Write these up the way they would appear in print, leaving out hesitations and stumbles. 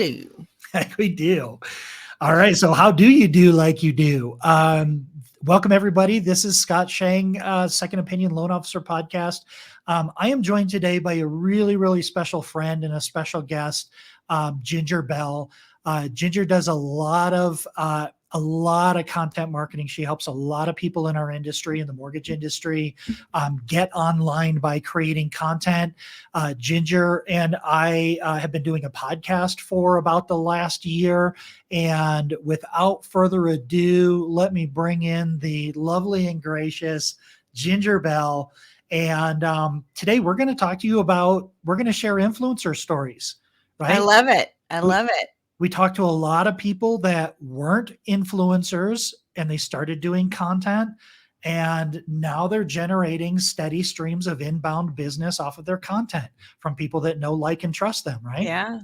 do? We do. All right. So how do you do like you do? Welcome, everybody. This is Scott Shang, Second Opinion Loan Officer Podcast. I am joined today by a really, really special friend and a special guest, Ginger Bell. Ginger does a lot of content marketing. She helps a lot of people in our industry, in the mortgage industry, get online by creating content. Ginger and I have been doing a podcast for about the last year. And without further ado, let me bring in the lovely and gracious Ginger Bell. And today we're going to talk to you about, we're going to share influencer stories, right? I love it. I love it. We talked to a lot of people that weren't influencers and they started doing content. And now they're generating steady streams of inbound business off of their content from people that know, like, and trust them, right? Yeah.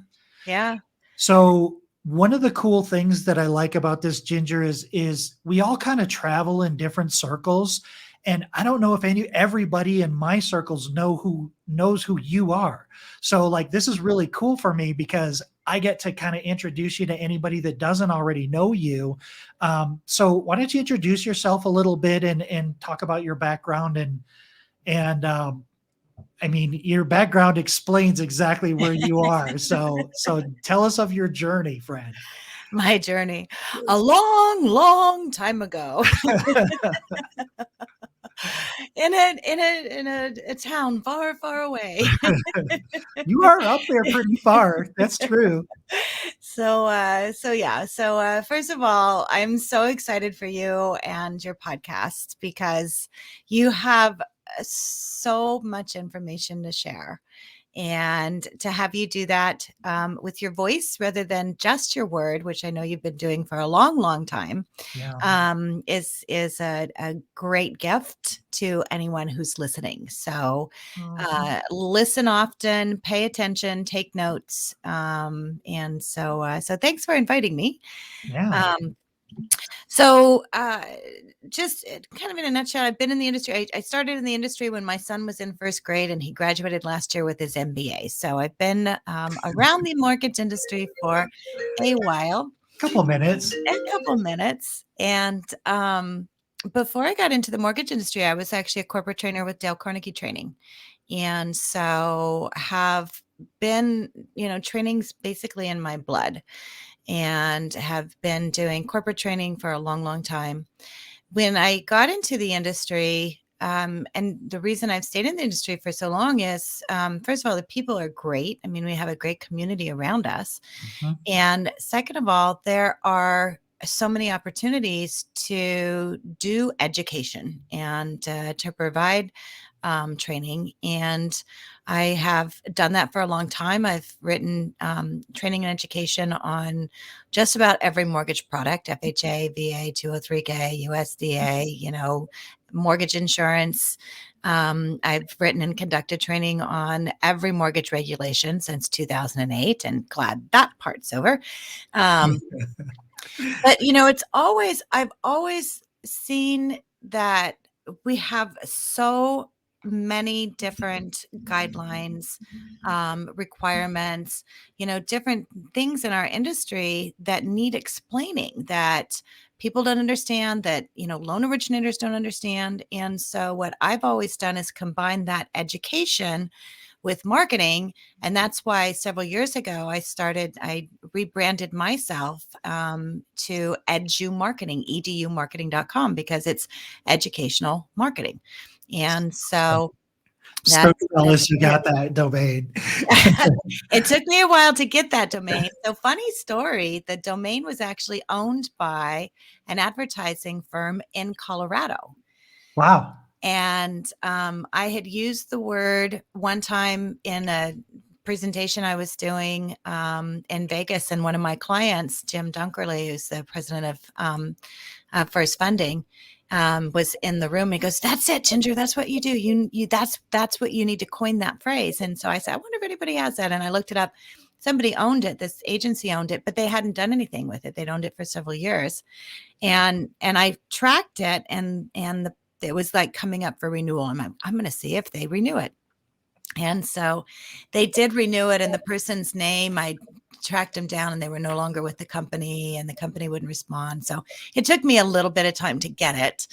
Yeah. So one of the cool things that I like about this, Ginger, is we all kind of travel in different circles. And I don't know if everybody in my circles knows who you are. So like, this is really cool for me because I get to kind of introduce you to anybody that doesn't already know you. So why don't you introduce yourself a little bit and talk about your background and I mean, your background explains exactly where you are. So tell us of your journey, friend. My journey a long, long time ago. in a town far, far away. You are up there pretty far. That's true. So first of all, I'm so excited for you and your podcast because you have so much information to share. And to have you do that with your voice rather than just your word, which I know you've been doing for a long, long time, is a great gift to anyone who's listening. So listen often, pay attention, take notes. And so thanks for inviting me. Yeah. So just kind of in a nutshell, I've been in the industry. I started in the industry when my son was in first grade and he graduated last year with his MBA. So I've been around the mortgage industry for a while. A couple minutes. And before I got into the mortgage industry, I was actually a corporate trainer with Dale Carnegie Training. And so have been, training's basically in my blood and have been doing corporate training for a long, long time. When I got into the industry, and the reason I've stayed in the industry for so long is, first of all, the people are great. I mean, we have a great community around us. Mm-hmm. And second of all, there are so many opportunities to do education and to provide training. And I have done that for a long time. I've written training and education on just about every mortgage product, FHA, VA, 203K, USDA, mortgage insurance. I've written and conducted training on every mortgage regulation since 2008, and glad that part's over. But, I've always seen that we have so many different guidelines, requirements, different things in our industry that need explaining, that people don't understand, that, loan originators don't understand. And so what I've always done is combine that education with marketing. And that's why several years ago, I rebranded myself to EduMarketing, edumarketing.com, because it's educational marketing. And so jealous you got that domain. It took me a while to get that domain. So funny story, the domain was actually owned by an advertising firm in Colorado. Wow. And I had used the word one time in a presentation I was doing in Vegas, and one of my clients, Jim Dunkerley, who's the president of First Funding, was in the room. He goes, "That's it, Ginger. That's what you do. You that's what you need to coin that phrase." And so I said, "I wonder if anybody has that." And I looked it up. Somebody owned it. This agency owned it, but they hadn't done anything with it. They'd owned it for several years, and I tracked it, and it was like coming up for renewal. I'm going to see if they renew it. And so they did renew it, and the person's name, I tracked them down and they were no longer with the company and the company wouldn't respond. So it took me a little bit of time to get it.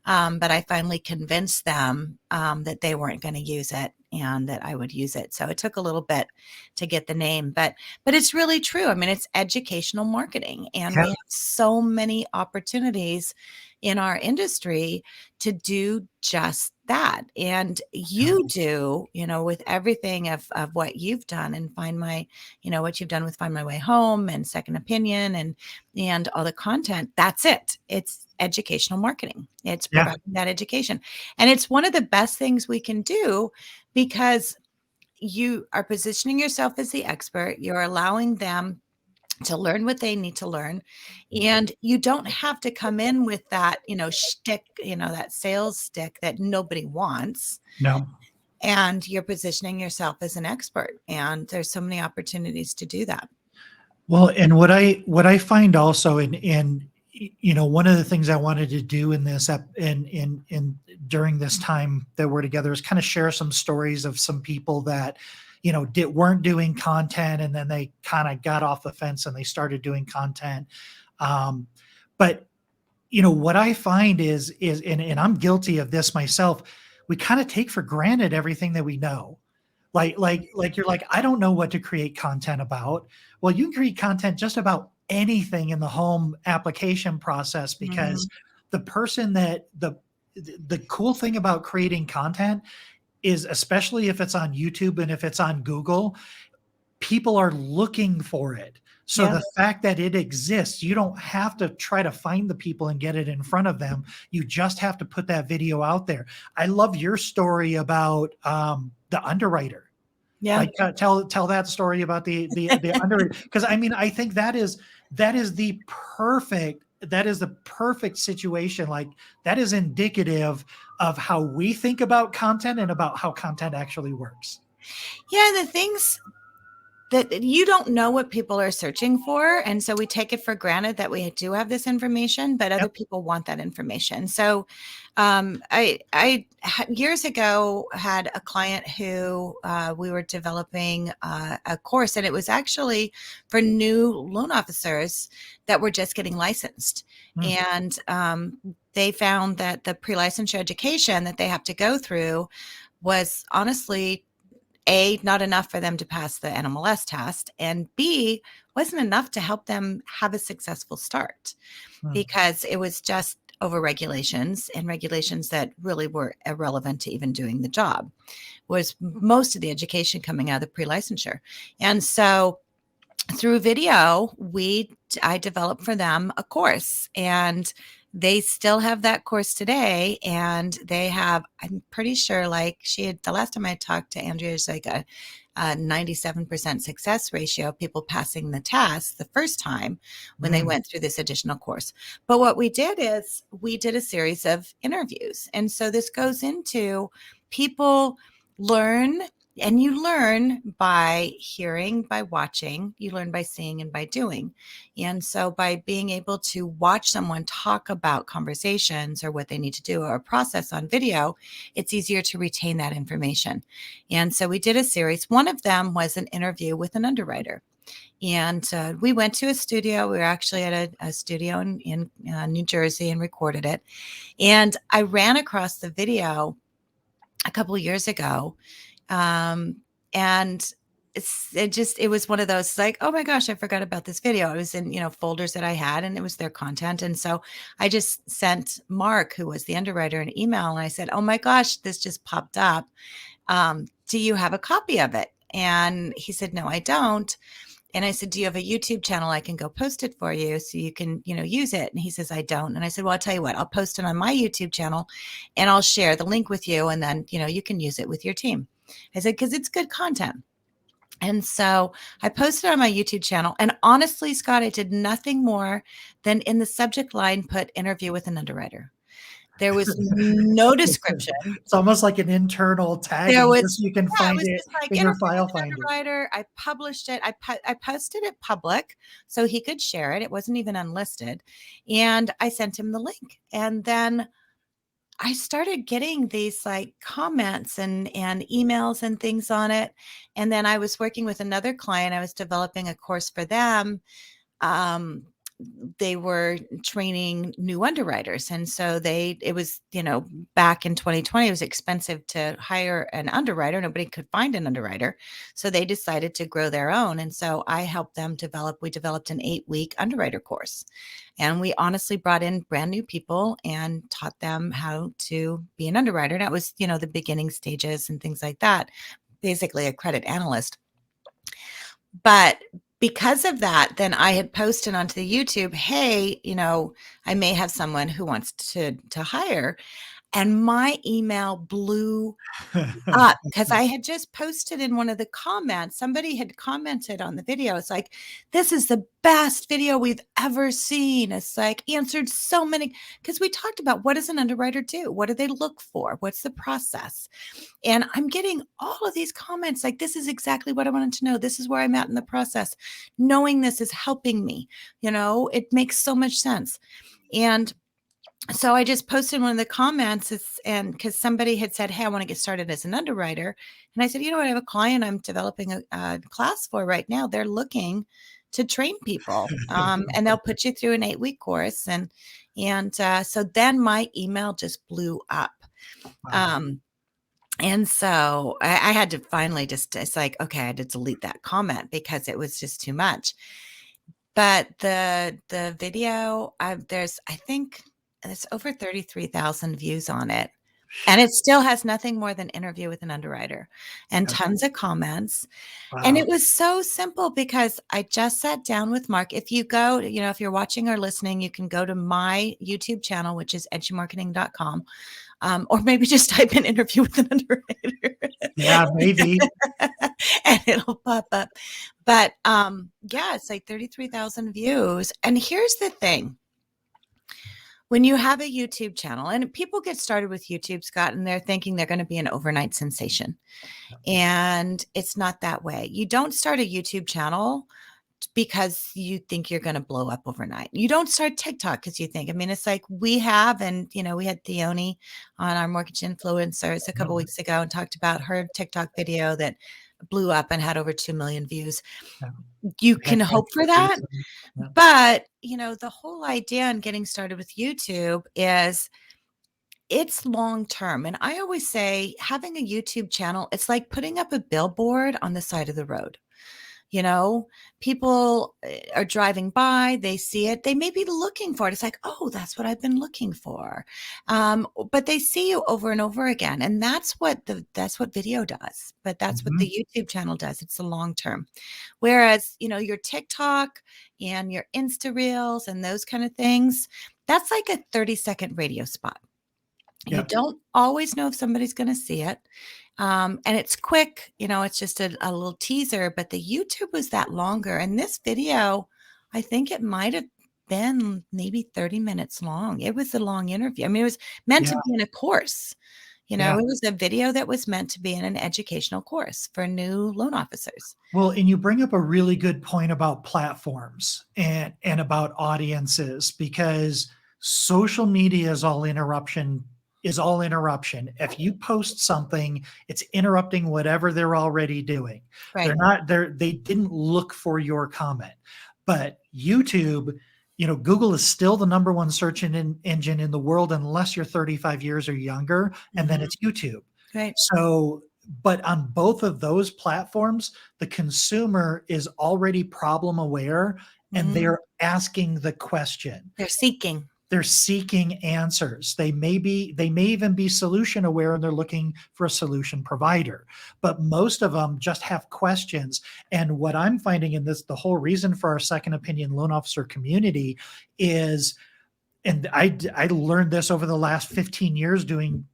But I finally convinced them that they weren't going to use it and that I would use it. So it took a little bit to get the name, but it's really true. I mean, it's educational marketing, and we Yeah. have so many opportunities in our industry to do just that. And Yeah. you do, with everything of what you've done and what you've done with Find My Way Home and Second Opinion and all the content. That's it. It's educational marketing. It's Yeah. providing that education. And it's one of the best things we can do because you are positioning yourself as the expert. You're allowing them to learn what they need to learn. And you don't have to come in with that, shtick, that sales stick that nobody wants. No. And you're positioning yourself as an expert. And there's so many opportunities to do that. Well, and what I find also in one of the things I wanted to do in this in during this time that we're together is kind of share some stories of some people that weren't doing content, and then they kind of got off the fence and they started doing content. But what I find is and I'm guilty of this myself. We kind of take for granted everything that we know. Like you're like, I don't know what to create content about. Well, you can create content just about anything in the home application process, Mhm. because the person that the cool thing about creating content is, especially if it's on YouTube and if it's on Google, people are looking for it. So Yeah. the fact that it exists, you don't have to try to find the people and get it in front of them. You just have to put that video out there. I love your story about the underwriter. Yeah. Like, tell that story about the underwriter, because I mean, I think that is the perfect situation. Like, that is indicative of how we think about content and about how content actually works. Yeah. The things that you don't know what people are searching for. And so we take it for granted that we do have this information, but other Yep. people want that information. So years ago had a client who we were developing a course, and it was actually for new loan officers that were just getting licensed. Mm. And they found that the pre-licensure education that they have to go through was honestly not enough for them to pass the NMLS test, and B, wasn't enough to help them have a successful start Mm. because it was just over regulations and regulations that really were irrelevant to even doing the job. Was most of the education coming out of the pre-licensure. And so through video, I developed for them a course, and they still have that course today. And they have, I'm pretty sure, like the last time I talked to Andrea, is like a 97% success ratio of people passing the test the first time when they Mm. went through this additional course. But what we did is we did a series of interviews. And so this goes into people learn, and you learn by hearing, by watching, you learn by seeing and by doing. And so by being able to watch someone talk about conversations or what they need to do or process on video, it's easier to retain that information. And so we did a series. One of them was an interview with an underwriter. And we went to a studio. We were actually at a studio in New Jersey and recorded it. And I ran across the video a couple of years ago. And it was one of those like, oh my gosh, I forgot about this video. It was in, folders that I had, and it was their content. And so I just sent Mark, who was the underwriter, an email, and I said, oh my gosh, this just popped up. Do you have a copy of it? And he said, no, I don't. And I said, do you have a YouTube channel? I can go post it for you so you can, use it. And he says, I don't. And I said, well, I'll tell you what, I'll post it on my YouTube channel and I'll share the link with you. And then, you can use it with your team. I said, because it's good content. And so I posted on my YouTube channel. And honestly, Scott, I did nothing more than in the subject line put interview with an underwriter. There was no description. It's almost like an internal There tagging, just was so you can Yeah, it find was it just like in your interview file with an finder. underwriter. I published it. I posted it public so he could share it. It wasn't even unlisted. And I sent him the link. And then I started getting these like comments and emails and things on it. And then I was working with another client. I was developing a course for them. um, they were training new underwriters. And so it was, back in 2020, it was expensive to hire an underwriter. Nobody could find an underwriter. So they decided to grow their own. And so I helped them we developed an 8-week underwriter course. And we honestly brought in brand new people and taught them how to be an underwriter. And that was, the beginning stages and things like that, basically a credit analyst. But because of that, then I had posted onto the YouTube, hey, I may have someone who wants to hire. And my email blew up because I had just posted in one of the comments, somebody had commented on the video. It's like, this is the best video we've ever seen. It's like answered so many, because we talked about what does an underwriter do? What do they look for? What's the process? And I'm getting all of these comments like, this is exactly what I wanted to know. This is where I'm at in the process. Knowing this is helping me. It makes so much sense. And so I just posted one of the comments, and because somebody had said, hey, I want to get started as an underwriter. And I said, I have a client I'm developing a class for right now. They're looking to train people, and they'll put you through an 8-week course. And so then my email just blew up. Wow. Um, and so I had to finally it's like, okay, I had to delete that comment because it was just too much. But the video, I think there's over 33,000 views on it. And it still has nothing more than interview with an underwriter and Yep. tons of comments. And Wow. it was so simple because I just sat down with Mark. If you go, if you're watching or listening, you can go to my YouTube channel, which is edgymarketing.com. Or maybe just type in interview with an underwriter. Yeah, maybe. And it'll pop up. But yeah, it's like 33,000 views. And here's the thing. When you have a YouTube channel, and people get started with YouTube, Scott, and they're thinking they're going to be an overnight sensation. And it's not that way. You don't start a YouTube channel because you think you're going to blow up overnight. You don't start TikTok because you think, it's like we have, and we had Theoni on our mortgage influencers a couple Yep. weeks ago and talked about her TikTok video that blew up and had over 2 million views. Yeah. You Had can hope for that. click-throughs yeah. But, the whole idea in getting started with YouTube is it's long term. And I always say having a YouTube channel, it's like putting up a billboard on the side of the road. You know, people are driving by, they see it, they may be looking for it. It's like, oh, that's what I've been looking for. But they see you over and over again. And that's what video does. But that's what Mhm. the YouTube channel does. It's the long term. Whereas, your TikTok and your Insta Reels and those kind of things, that's like a 30-second radio spot. You Yep. don't always know if somebody's going to see it. And it's quick, it's just a little teaser, but the YouTube was that longer. And this video, I think it might have been maybe 30 minutes long. It was a long interview. It was meant Yeah. to be in a course. Yeah. It was a video that was meant to be in an educational course for new loan officers. Well, and you bring up a really good point about platforms and about audiences because social media is all interruption. If you post something, it's interrupting whatever they're already doing. Right. They didn't look for your comment. But YouTube, Google is still the number one search engine in the world unless you're 35 years or younger, and then Mhm. it's YouTube. Right. So, but on both of those platforms, the consumer is already problem aware and Mhm. they're asking the question. They're seeking. They're seeking answers. They may even be solution aware and they're looking for a solution provider. But most of them just have questions. And what I'm finding in this, the whole reason for our second opinion loan officer community is, and I learned this over the last 15 years doing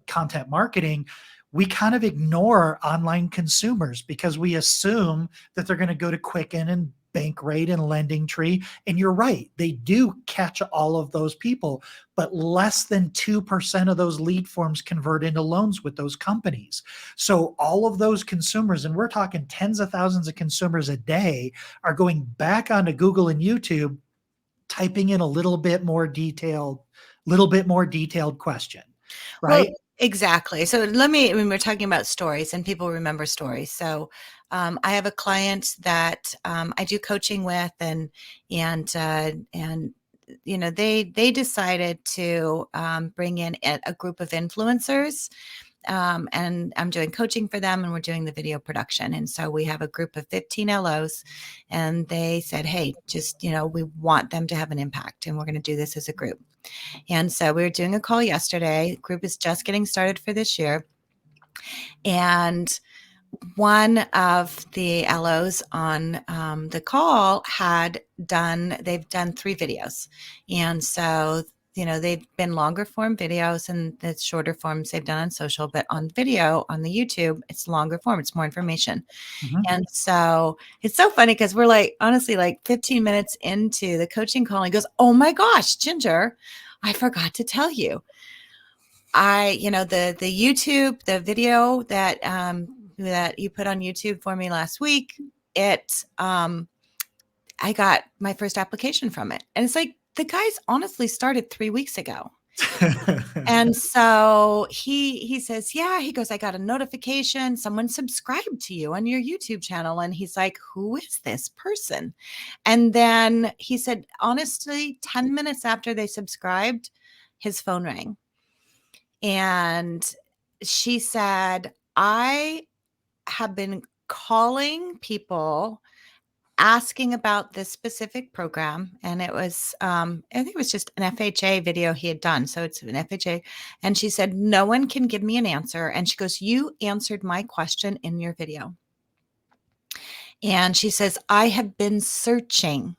content marketing. We kind of ignore online consumers because we assume that they're going to go to Quicken and Bankrate and Lending Tree. And you're right, they do catch all of those people, but less than 2% of those lead forms convert into loans with those companies. So all of those consumers, and we're talking tens of thousands of consumers a day, are going back onto Google and YouTube typing in a little bit more detailed question. Well, right? exactly. So I mean, we're talking about stories and people remember stories. So I have a client that I do coaching with and they decided to bring in a group of influencers, and I'm doing coaching for them and we're doing the video production. And so we have a group of 15 LOs and they said, hey, just, we want them to have an impact and we're going to do this as a group. And so we were doing a call yesterday. The group is just getting started for this year. And one of the LOs on the call they've done 3 videos. And so, they've been longer form videos and the shorter forms they've done on social, but on video on the YouTube, it's longer form, it's more information. Mhm. And so it's so funny because we're like, honestly, like 15 minutes into the coaching call, and he goes, oh my gosh, Ginger, I forgot to tell you. The YouTube, the video that you put on YouTube for me last week, it I got my first application from it. And it's like the guy's honestly started 3 weeks ago. And so he says, yeah, he goes, I got a notification. Someone subscribed to you on your YouTube channel. And he's like, who is this person? And then he said, honestly, 10 minutes after they subscribed, his phone rang. And she said, I have been calling people asking about this specific program. And it was, I think it was just an FHA video he had done. So it's an FHA. And she said, no one can give me an answer. And she goes, you answered my question in your video. And she says, I have been searching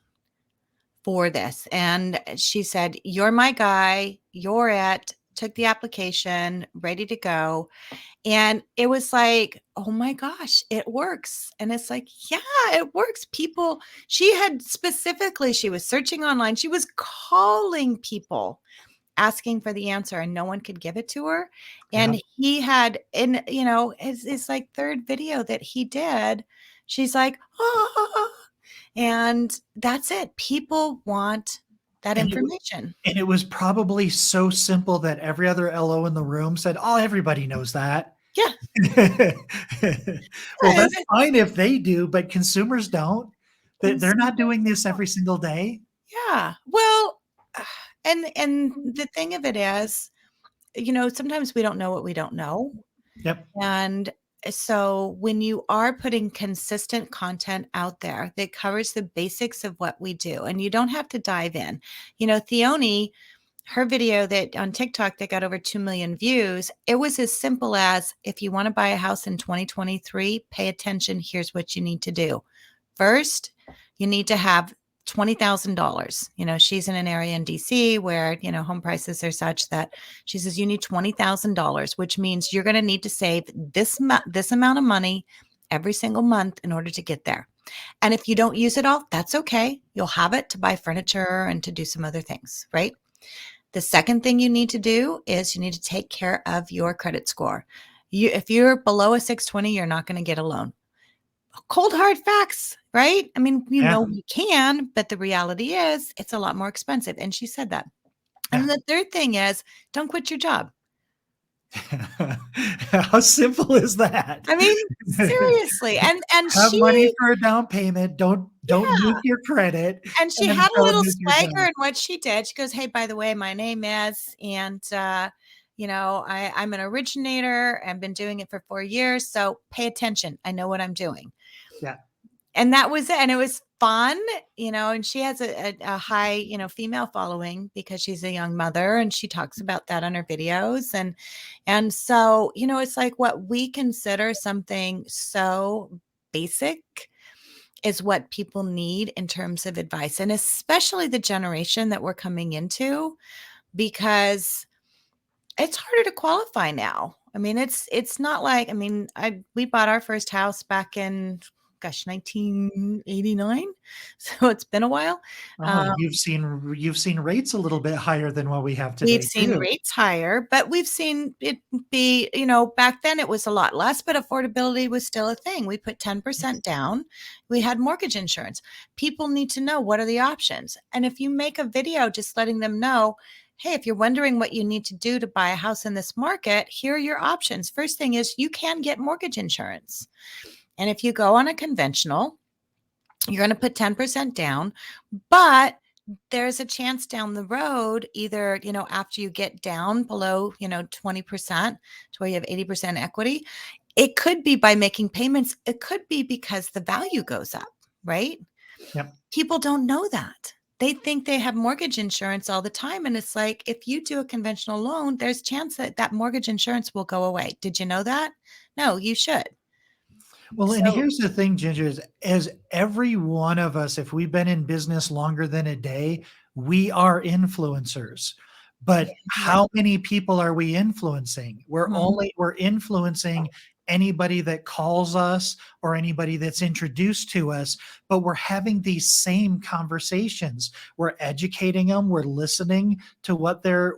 for this. And she said, you're my guy. You're it. Took the application, ready to go. And it was like, oh my gosh, it works. And it's like, yeah, it works. She was searching online. She was calling people asking for the answer and no one could give it to her. Yeah. And he had, it's like third video that he did. She's like, oh, and that's it. People want that And it information. and it was probably so simple that every other LO in the room said, "Oh, everybody knows that." Yeah. Well, that's fine if they do, but consumers don't. And They're not doing this every single day. yeah. Well, and the thing of it is, sometimes we don't know what we don't know. Yep. And so when you are putting consistent content out there that covers the basics of what we do, and you don't have to dive in. Theone, her video that on TikTok that got over 2 million views, it was as simple as, if you want to buy a house in 2023, pay attention. Here's what you need to do. First, you need to have $20,000. She's in an area in DC where, home prices are such that she says you need $20,000, which means you're going to need to save this amount of money every single month in order to get there. And if you don't use it all, that's okay. You'll have it to buy furniture and to do some other things, right? The second thing you need to do is you need to take care of your credit score. If you're below a 620, you're not going to get a loan. Cold hard facts, right? I mean, Yeah. you can, but the reality is it's a lot more expensive. And she said that. Yeah. And the third thing is, don't quit your job. How simple is that? I mean, seriously. And Have money she, for a down payment. Don't nuke yeah. your credit, And she and then had a don't little nuke your swagger job. in what she did. She goes, hey, by the way, my name is, and I'm an originator. I've been doing it for 4 years. So pay attention. I know what I'm doing. Yeah. And that was it. And it was fun, and she has a high, female following because she's a young mother and she talks about that on her videos. And so, it's like what we consider something so basic is what people in terms of advice, and especially the generation that we're coming into, because it's harder to qualify now. I mean, it's not like, I mean, we bought our first house back in gosh, 1989. So it's been a while. Oh, Um, you've seen rates a little bit higher than what we have We've today seen too. rates higher, but we've seen it be, back then it was a lot less, but affordability was still a thing. We put 10% down. We had mortgage insurance. People need to know what are the options. And if you make a video just letting them know, hey, if you're wondering what you need to do to buy a house in this market, here are your options. First thing is you can get mortgage insurance. And if you go on a conventional, you're going to put 10% down, but there's a chance down the road, either, after you get down below, 20% to where you have 80% equity, it could be by making payments. It could be because the value goes up, right? Yep. People don't know that. They think they have mortgage insurance all the time. And it's like, if you do a conventional loan, there's a chance that that mortgage insurance will go away. Did you know that? No, you should. Well, and So, here's the thing, Ginger, is as every one of us, if we've been in business longer than a day, we are influencers. But yeah. how many people are we influencing? Mhm. We're influencing anybody that calls us or anybody that's introduced to us, but we're having these same conversations. We're educating them, we're listening to what they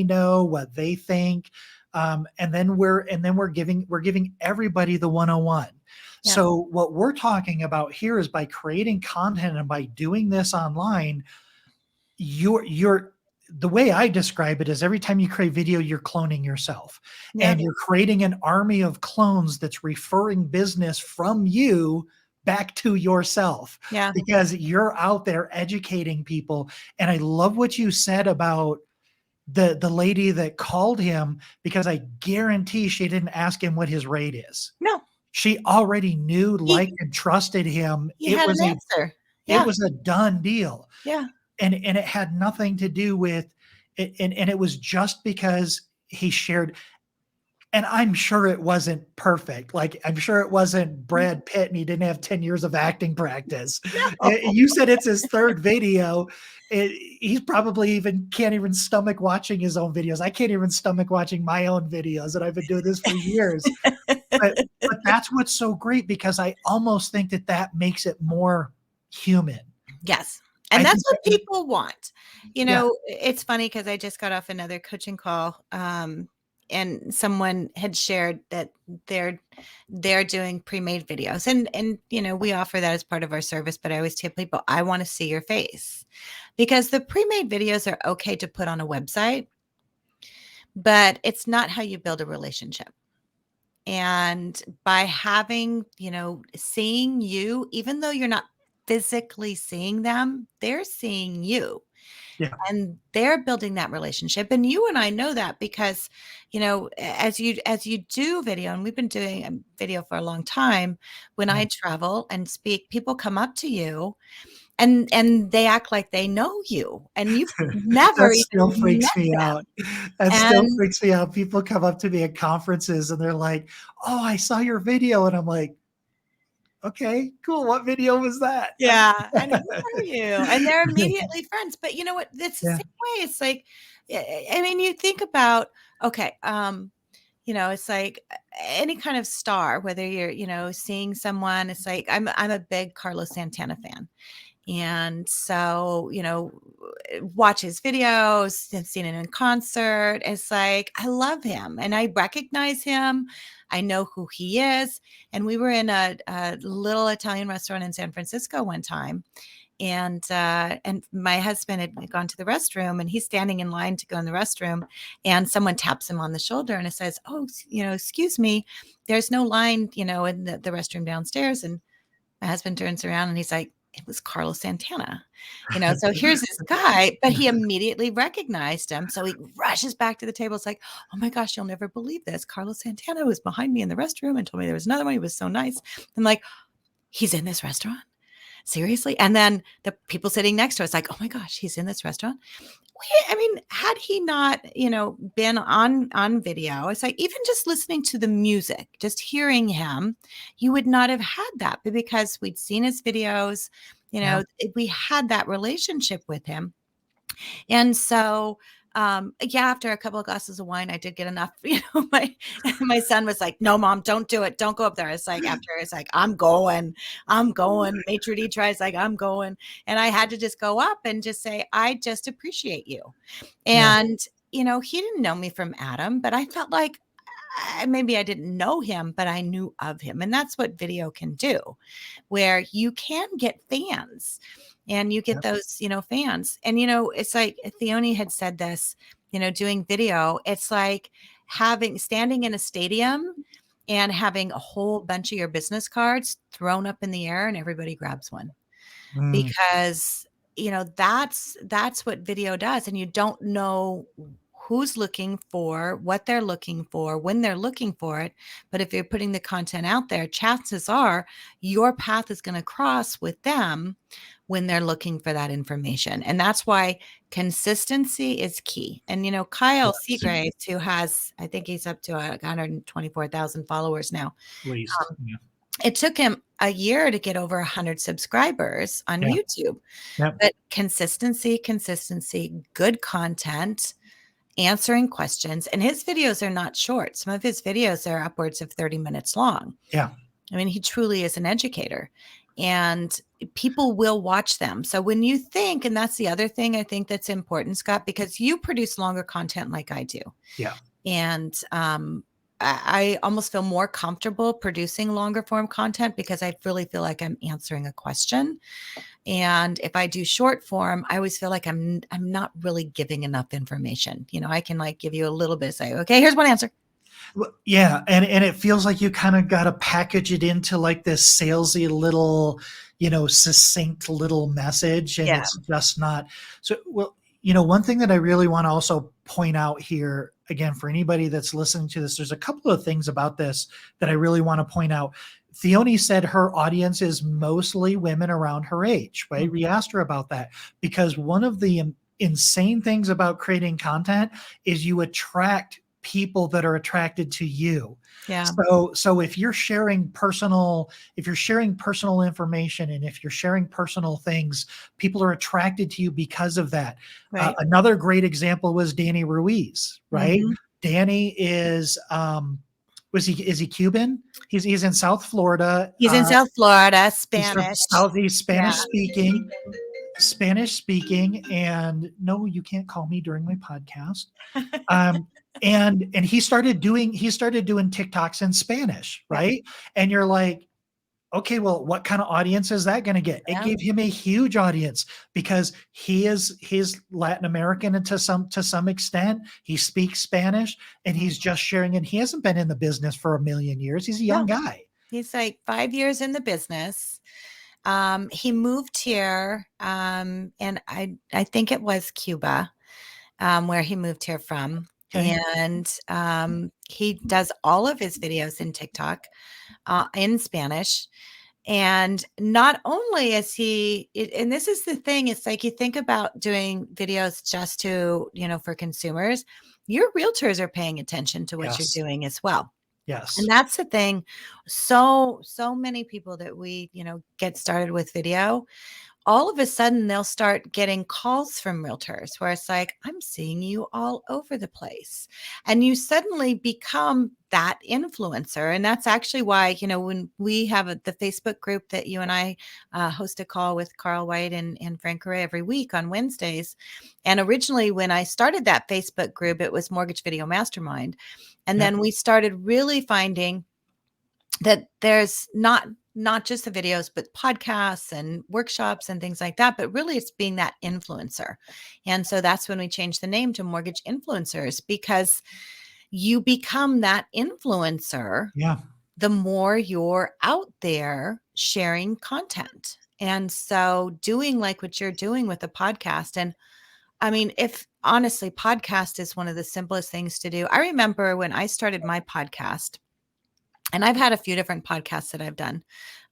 know, what they think, and then we're giving everybody the 101. Yeah. So what we're talking about here is by creating content and by doing this online, you're the way I describe it is every time you create video, you're cloning yourself Yeah. and you're creating an army of clones that's referring business from you back to yourself Yeah. because you're out there educating people. And I love what you said about the lady that called him, because I guarantee she didn't ask him what his rate is. No, She already knew, he, liked, and trusted him. he had an answer. It Yeah. was a done deal. Yeah. And it had nothing to do with it, and it was just because he shared. And I'm sure it wasn't perfect. Like, I'm sure it wasn't Brad Pitt and he didn't have 10 years of acting practice. No. You said it's his third video. He's probably even can't even stomach watching his own videos. I can't even stomach watching my own videos, and I've been doing this for years. But but that's what's so great, because I almost think that makes it more human. Yes. And I that's think what that, people want. yeah, It's funny because I just got off another coaching call, and someone had shared that they're they're doing pre-made videos, and we offer that as part of our service, but I always tell people I want to see your face, because the pre-made videos are okay to put on a website, but it's not how you build a relationship. And by having, seeing you, even though you're not physically seeing them, they're seeing you yeah, and they're building that relationship. And you and I know that because, as you do video, and we've been doing a video for a long time, when yeah. I travel and speak, people come up to you and they act like they know you and you've never That still even freaks met me them. out. That still And freaks me out. People come up to me at conferences and they're like, "Oh, I saw your video." And I'm like, "Okay, cool. What video was that?" yeah, and who are you? And they're immediately friends. But you know what? It's the Yeah, same way. It's like, I mean, you think about, okay, it's like any kind of star, whether you're, seeing someone, it's like I'm a big Carlos Santana fan. And so, watch his videos, have seen him in concert. It's like, I love him and I recognize him. I know who he is. And we were in a little Italian restaurant in San Francisco one time. And my husband had gone to the restroom and he's standing in line to go in the restroom. And someone taps him on the shoulder and it says, "Oh, excuse me, there's no line, in the restroom downstairs." And my husband turns around and he's like, "It was Carlos Santana." So here's this guy, but he immediately recognized him. So he rushes back to the table. It's like, "Oh my gosh, you'll never believe this. Carlos Santana was behind me in the restroom and told me there was another one. He was so nice." I'm like, "He's in this restaurant? Seriously?" And then the people sitting next to us, like, "Oh my gosh, he's in this restaurant." I mean, had he not, been on video, it's like even just listening to the music, just hearing him, you would not have had that. But because we'd seen his videos, yeah, we had that relationship with him. And so, Yeah, after a couple of glasses of wine, I did get enough. My son was like, "No, mom, don't do it. Don't go up there." It's like after it's like, "I'm going, I'm going." Maitre d' tries like, "I'm going," and I had to just go up and just say, "I just appreciate you." Yeah. And he didn't know me from Adam, but I felt like maybe I didn't know him, but I knew of him, and that's what video can do, where you can get fans and you get Yep. those, fans. And, it's like Theone had said this, doing video, it's like standing in a stadium and having a whole bunch of your business cards thrown up in the air and everybody grabs one Mm, because that's what video does, and you don't know who's looking for what they're looking for when they're looking for it. But if you're putting the content out there, chances are your path is going to cross with them when they're looking for that information. And that's why consistency is key. And Kyle yes, Seagraves, who has, I think he's up to 124,000 followers now, at least. Yeah. it took him a year to get over 100 subscribers on Yeah. YouTube. Yep. But consistency, good content, answering questions. And his videos are not short. Some of his videos are upwards of 30 minutes long. Yeah. I mean, he truly is an educator and people will watch them. So when you think, and that's the other thing I think that's important, Scott, because you produce longer content like I do. Yeah. And I almost feel more comfortable producing longer form content because I really feel like I'm answering a question. And if I do short form, I always feel like I'm not really giving enough information. I can like give you a little bit, say, okay, here's one answer. Well, yeah, and it feels like you kind of got to package it into like this salesy little, succinct little message, and Yeah. it's just not. So, well, one thing that I really want to also point out here, again, for anybody that's listening to this, there's a couple of things about this that I really want to point out. Theone said her audience is mostly women around her age, right? We asked her about that because one of the insane things about creating content is you attract people that are attracted to you. Yeah. So if you're sharing personal information, and if you're sharing personal things, people are attracted to you because of that. Right. Another great example was Danny Ruiz, right? Mm-hmm. Danny is is he Cuban? He's in South Florida. He's in South Florida, He's from Spanish. Southeast, Yeah. Spanish speaking, and no, you can't call me during my podcast. Um, and he started doing TikToks in Spanish, Yeah. right? And you're like, okay, well, what kind of audience is that going to get? It Yeah. gave him a huge audience because he's Latin American, and to some extent he speaks Spanish, and he's just sharing. And he hasn't been in the business for a million years. He's a young No. guy. He's like 5 years in the business. He moved here, and I think it was Cuba, where he moved here from. Okay. And he does all of his videos in TikTok in Spanish. And not only is and this is the thing, it's like you think about doing videos just to, for consumers, your realtors are paying attention to what Yes. you're doing as well. Yes. And that's the thing. So many people that we, get started with video, all of a sudden they'll start getting calls from realtors where it's like, I'm seeing you all over the place. And you suddenly become that influencer. And that's actually why, when we have the Facebook group that you and I host a call with Carl White and Frank Correa every week on Wednesdays. And originally when I started that Facebook group, it was Mortgage Video Mastermind. And Yep. then we started really finding that there's not just the videos, but podcasts and workshops and things like that. But really it's being that influencer. And so that's when we changed the name to Mortgage Influencers, because you become that influencer Yeah. the more you're out there sharing content. And so doing like what you're doing with the podcast. And I mean, if honestly, podcast is one of the simplest things to do. I remember when I started my podcast, and I've had a few different podcasts that I've done.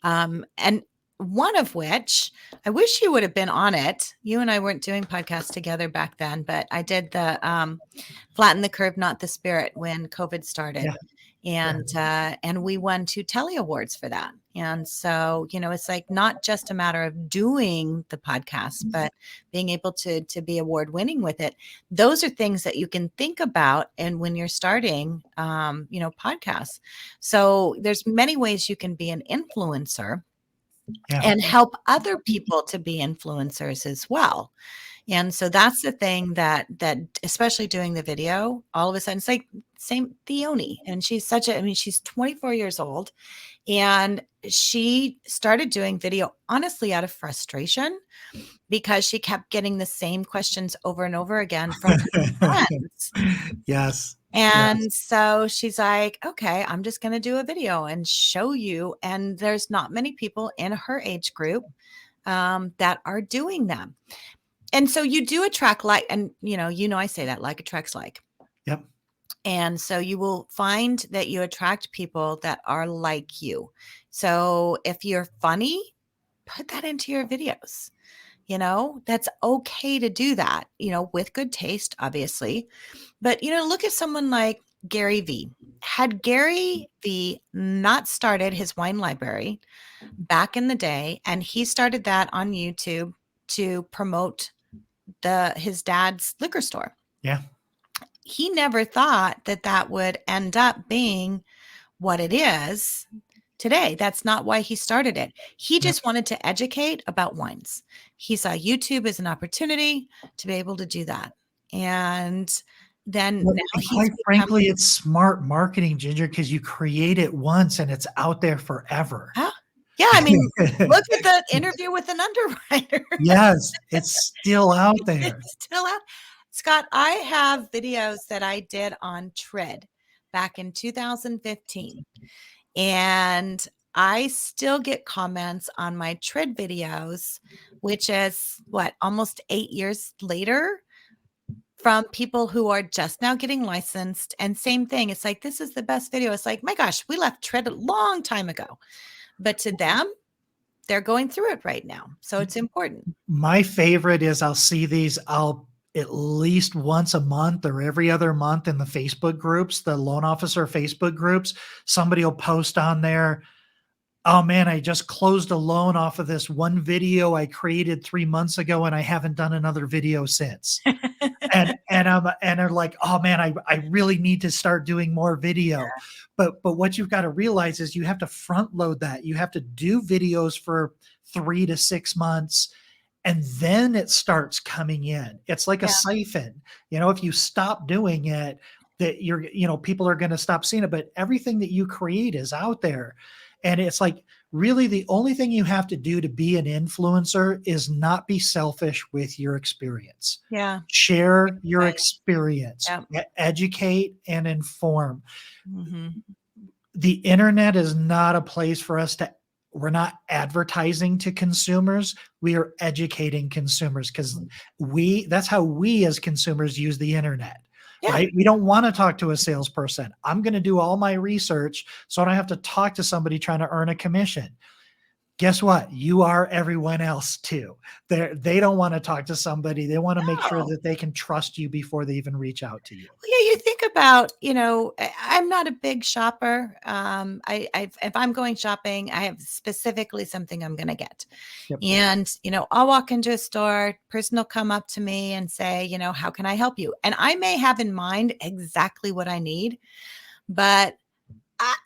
And one of which I wish you would have been on it. You and I weren't doing podcasts together back then, but I did the Flatten the Curve, Not the Spirit when COVID started. Yeah. Yeah. And we won 2 Telly Awards for that. And so, it's like not just a matter of doing the podcast, but being able to be award winning with it. Those are things that you can think about, and when you're starting, podcasts. So there's many ways you can be an influencer Yeah. and help other people to be influencers as well. And so that's the thing that especially doing the video, all of a sudden it's like same Theoni. And she's 24 years old, and she started doing video honestly out of frustration because she kept getting the same questions over and over again from friends. Yes. Yes. And so she's like, okay, I'm just going to do a video and show you. And there's not many people in her age group that are doing them. And so you do attract like, and I say that like attracts like. Yep. And so you will find that you attract people that are like you. So if you're funny, put that into your videos. That's okay to do that, with good taste, obviously. But, look at someone like Gary Vee. Had Gary Vee not started his wine library back in the day, and he started that on YouTube to promote his dad's liquor store, Yeah. he never thought that that would end up being what it is today. That's not why he started it. He Yep. just wanted to educate about wines. He saw YouTube as an opportunity to be able to do that. And then Well, now and he's quite become, frankly, it's smart marketing, Ginger, because you create it once and it's out there forever. huh? Yeah, I mean, look at the interview with an underwriter. Yes, it's still out there. It's still out. Scott, I have videos that I did on Trid back in 2015. And I still get comments on my Trid videos, which is what, almost 8 years later, from people who are just now getting licensed. And same thing. It's like, this is the best video. It's like, my gosh, we left Trid a long time ago. But to them, they're going through it right now. So it's important. My favorite is I'll at least once a month or every other month in the Facebook groups, the loan officer Facebook groups, somebody will post on there, oh man, I just closed a loan off of this one video I created 3 months ago and I haven't done another video since. And they're like, oh man, I really need to start doing more video. But what you've got to realize is you have to front load that. You have to do videos for 3 to 6 months, and then it starts coming in. It's like a Yeah. siphon. If you stop doing it, that people are going to stop seeing it. But everything that you create is out there. And it's like, really, the only thing you have to do to be an influencer is not be selfish with your experience. Yeah. Share your Right. experience, Yep. educate and inform. Mm-hmm. The internet is not a place for us we're not advertising to consumers. We are educating consumers because that's how we as consumers use the internet. Yeah. Right? We don't want to talk to a salesperson. I'm going to do all my research so I don't have to talk to somebody trying to earn a commission. Guess what? You are everyone else too. They don't want to talk to somebody. They want to make sure No. that they can trust you before they even reach out to you. Well, yeah, you think about, I'm not a big shopper. If I'm going shopping, I have specifically something I'm going to get. Yep. And, I'll walk into a store, person will come up to me and say, how can I help you? And I may have in mind exactly what I need, but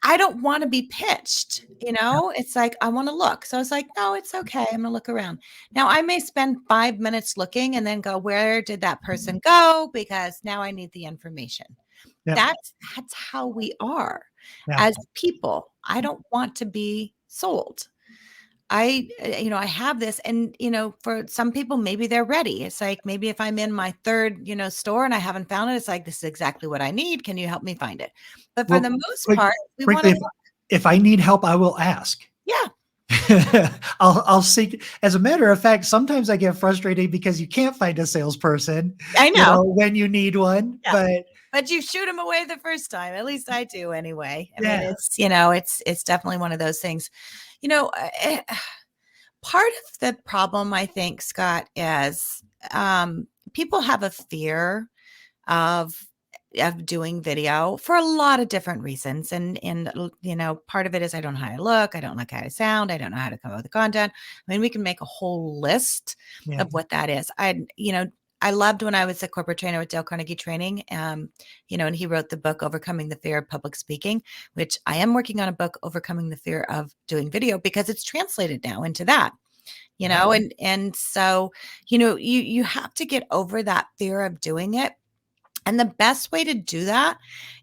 I don't want to be pitched, Yep. it's like, I want to look. So I was like, no, it's okay. I'm going to look around. Now I may spend 5 minutes looking and then go, where did that person go? Because now I need the information. Yep. That's how we are Yeah. as people. I don't want to be sold. I have this, and, for some people, maybe they're ready. It's like, maybe if I'm in my third, store and I haven't found it, it's like, this is exactly what I need. Can you help me find it? But for the Well, most part, we want frankly, to, if I need help, I will ask. yeah, I'll seek. As a matter of fact, sometimes I get frustrated because you can't find a salesperson, I know. when you need one. Yeah. But you shoot them away the first time. At least I do anyway. I mean, Yeah. it's definitely one of those things. Part of the problem, I think, Scott, is people have a fear of doing video for a lot of different reasons. And part of it is I don't know how I look, I don't like how I sound, I don't know how to come up with the content. I mean, we can make a whole list Yeah. of what that is. I loved when I was a corporate trainer with Dale Carnegie Training, and he wrote the book Overcoming the Fear of Public Speaking, which I am working on a book, Overcoming the Fear of Doing Video, because it's translated now into that. Yeah. And so, you have to get over that fear of doing it. And the best way to do that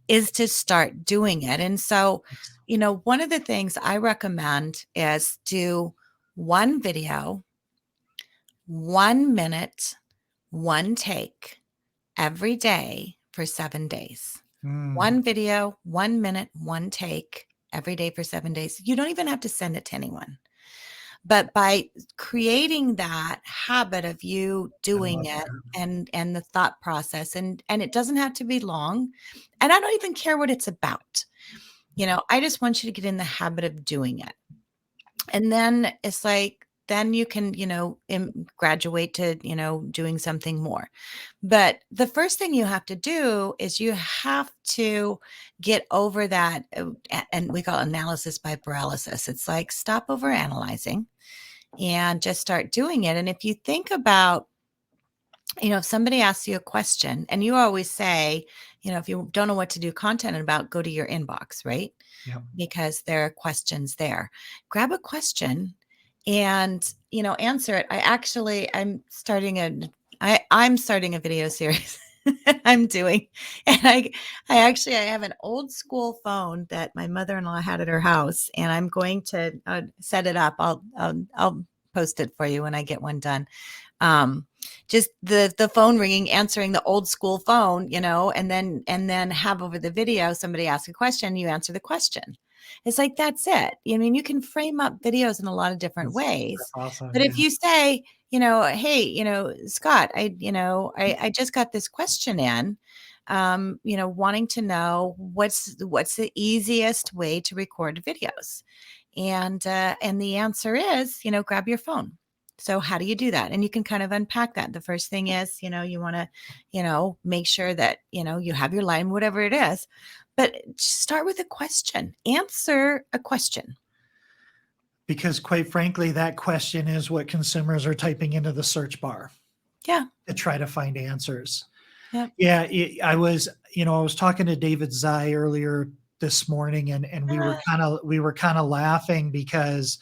is to start doing it. And so, one of the things I recommend is do one video, 1 minute, one take every day for 7 days. Mm. One video, 1 minute, one take every day for 7 days. You don't even have to send it to anyone. But by creating that habit of you I doing love it that. and the thought process, and it doesn't have to be long, and I don't even care what it's about. I just want you to get in the habit of doing it. And then it's like, then you can, graduate to, doing something more. But the first thing you have to do is you have to get over that. And we call it analysis by paralysis. It's like, stop over analyzing and just start doing it. And if you think about, if somebody asks you a question, and you always say, if you don't know what to do content about, go to your inbox, right? Yeah. Because there are questions there. Grab a question and, answer it. I'm starting a video series. I'm doing, and I have an old school phone that my mother-in-law had at her house, and I'm going to set it up. I'll post it for you when I get one done. um just the phone ringing, answering the old school phone, and then have over the video, somebody ask a question, you answer the question. It's like, that's it. I mean, you can frame up videos in a lot of different That's ways. awesome. But Yeah. if you say, hey, Scott, I just got this question in, wanting to know what's the easiest way to record videos. And the answer is, grab your phone. So how do you do that? And you can kind of unpack that. The first thing is, you want to, make sure that, you have your line, whatever it is. But start with a question. Answer a question. Because quite frankly, that question is what consumers are typing into the search bar Yeah. to try to find answers. Yep. Yeah, I was talking to David Zai earlier this morning, and we were kind of laughing because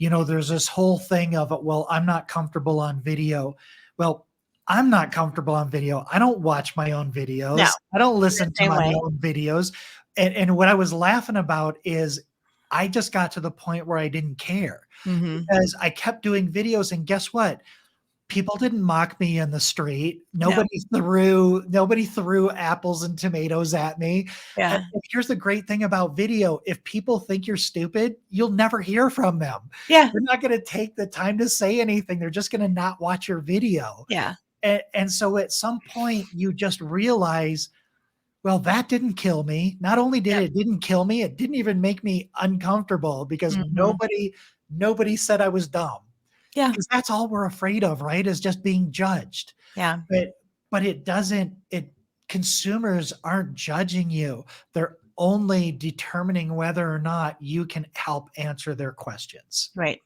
there's this whole thing of, well, I'm not comfortable on video. Well, I'm not comfortable on video. I don't watch my own No, videos. I don't the listen to same my way. own videos. And what I was laughing about is I just got to the point where I didn't care Mm-hmm. because I kept doing videos, and guess what? People didn't mock me in the street. No. Nobody threw apples and tomatoes at me. And Yeah. here's the great thing about video. If people think you're stupid, you'll never hear from them. Yeah. They're not going to take the time to say anything. They're just going to not watch your video. Yeah. And so at some point you just realize, well, that didn't kill me. Not only did Yep. it didn't kill me, it didn't even make me uncomfortable because Mm-hmm. nobody said I was dumb. Yeah. Because that's all we're afraid of, right? Is just being judged. Yeah. But it doesn't it consumers aren't judging you. They're only determining whether or not you can help answer their questions. Right.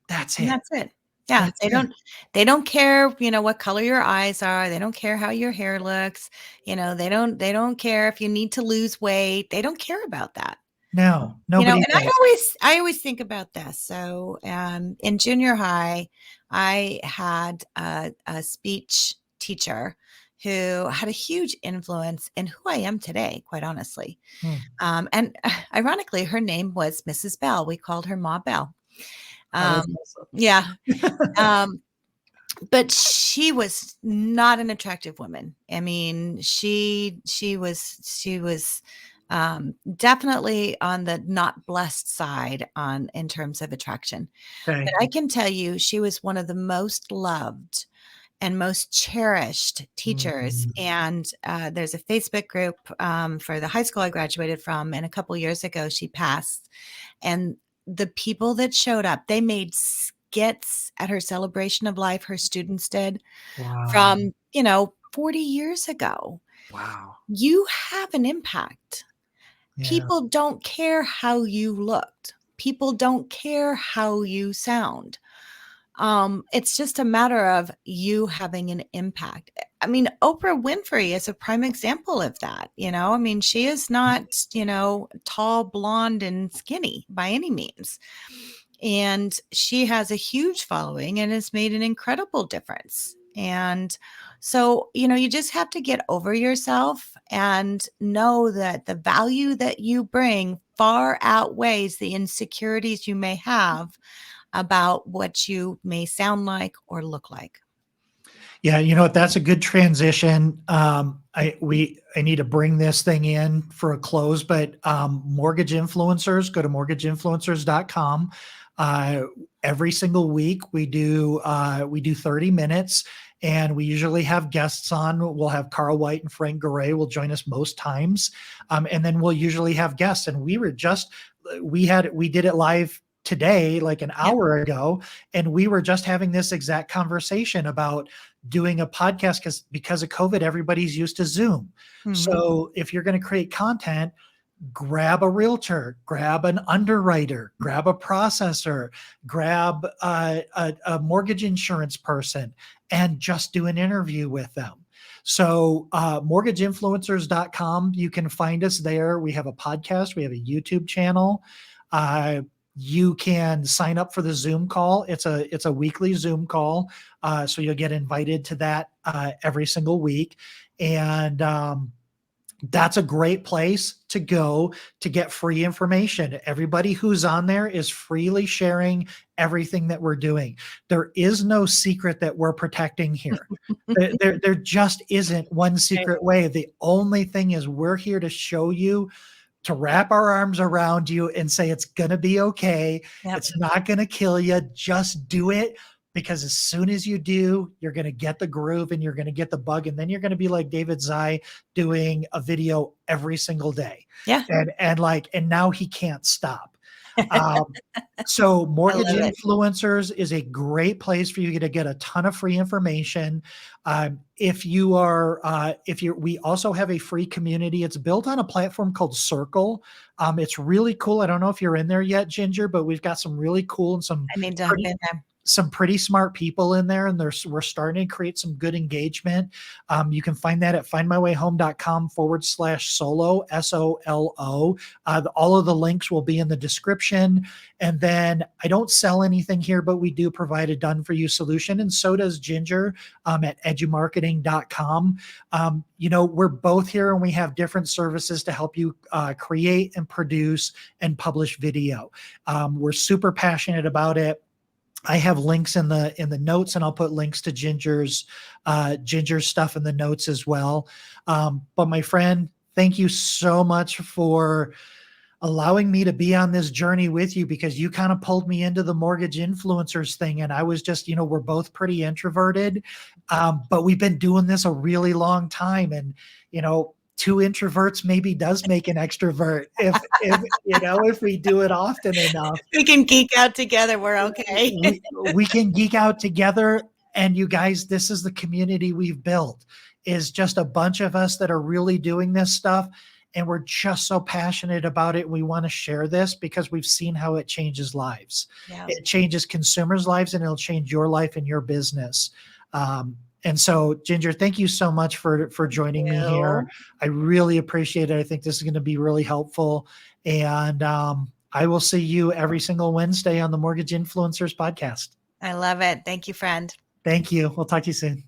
That's And it. that's it. Yeah, That's it. they don't care, what color your eyes are. They don't care how your hair looks. They don't care if you need to lose weight. They don't care about that. No, nobody And I does. always think about this. So, in junior high, I had a speech teacher who had a huge influence in who I am today, quite honestly. Hmm. And ironically, her name was Mrs. Bell. We called her Ma Bell. That is Um, awesome. yeah. Um, but she was not an attractive woman. I mean, she was definitely on the not blessed side on in terms of attraction. But Okay. I can tell you, she was one of the most loved and most cherished teachers. Mhm. And there's a Facebook group for the high school I graduated from, and a couple years ago she passed. And the people that showed up, they made skits at her celebration of life, her students did, Wow. from 40 years ago. Wow. You have an impact. Yeah. People don't care how you looked. People don't care how you sound. It's just a matter of you having an impact. I mean, Oprah Winfrey is a prime example of that. I mean, she is not, tall, blonde, and skinny by any means. And she has a huge following and has made an incredible difference. And so, you just have to get over yourself and know that the value that you bring far outweighs the insecurities you may have about what you may sound like or look like. Yeah, you know what? That's a good transition. I need to bring this thing in for a close, but mortgage influencers, go to mortgageinfluencers.com. Uh, every single week we do 30 minutes, and we usually have guests on. We'll have Carl White and Frank Garay will join us most times, and then we'll usually have guests. And we did it live today, like an Yep. hour ago, and we were just having this exact conversation about doing a podcast because of COVID, everybody's used to Zoom. Mhm. So if you're going to create content, grab a realtor, grab an underwriter, grab a processor, grab a mortgage insurance person, and just do an interview with them. So, mortgageinfluencers.com, you can find us there. We have a podcast, we have a YouTube channel. You can sign up for the Zoom call. It's a weekly Zoom call, so you'll get invited to that every single week, and that's a great place to go to get free information. Everybody who's on there is freely sharing everything that we're doing. There is no secret that we're protecting here. There just isn't one Right. secret way. The only thing is we're here to show you, to wrap our arms around you and say it's going to be okay. Yep. It's not going to kill you. Just do it, because as soon as you do, you're going to get the groove and you're going to get the bug, and then you're going to be like David Zai doing a video every single day. Yeah. And now he can't stop. Um, so I Mortgage love it. Influencers is a great place for you to get a ton of free information. We also have a free community. It's built on a platform called Circle. It's really cool. I don't know if you're in there yet, Ginger, but we've got some really cool and I need to hop in there. some pretty smart people in there, and we're starting to create some good engagement. You can find that at findmywayhome.com/solo, SOLO. All of the links will be in the description. And then I don't sell anything here, but we do provide a done for you solution. And so does Ginger at edumarketing.com. We're both here and we have different services to help you create and produce and publish video. We're super passionate about it. I have links in the notes, and I'll put links to Ginger's stuff in the notes as well. But my friend, thank you so much for allowing me to be on this journey with you, because you kind of pulled me into the mortgage influencers thing. And I was just, we're both pretty introverted, but we've been doing this a really long time. And, two introverts maybe does make an extrovert if we do it often enough. We can geek out together. We're okay. We can geek out together. And you guys, this is the community we've built, is just a bunch of us that are really doing this stuff. And we're just so passionate about it. We want to share this because we've seen how it changes lives. Yeah. It changes consumers' lives, and it'll change your life and your business. And so, Ginger, thank you so much for joining me here. I really appreciate it. I think this is going to be really helpful. And I will see you every single Wednesday on the Mortgage Influencers podcast. I love it. Thank you, friend. Thank you. We'll talk to you soon.